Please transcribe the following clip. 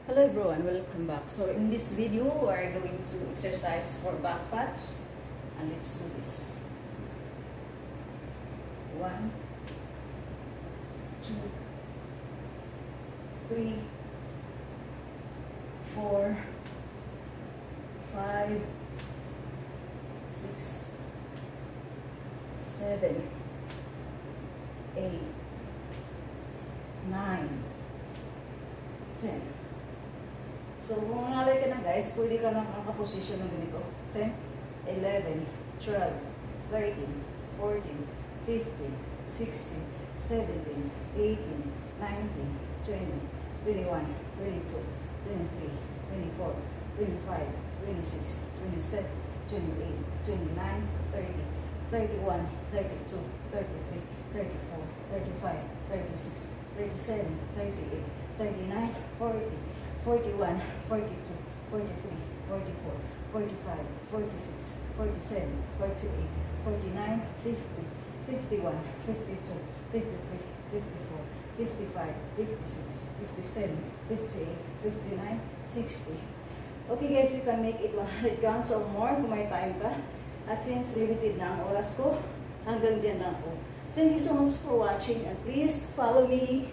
Hello everyone, welcome back. So in this video, we are going to exercise for back fats, and let's do this. 1, 2, 3, 4, 5, 6, 7, 8, 9, 10. So, kung nangalay ka na guys, pwede ka lang nakaposisyon ng ganito. 10, 11, 12, 13, 14, 15, 16, 17, 18, 19, 20, 21, 22, 23, 24, 25, 26, 27, 28, 29, 30, 31, 32, 33, 34, 35, 36, 37, 38, 39, 40, 41, 42, 43, 44, 45, 46, 47, 48, 49, 50, 51, 52, 53, 54, 55, 56, 57, 58, 59, 60. Okay guys, you can make it 100 counts or more kung may time ka. At since limited na ang oras ko, hanggang dyan lang po. Thank you so much for watching and please follow me.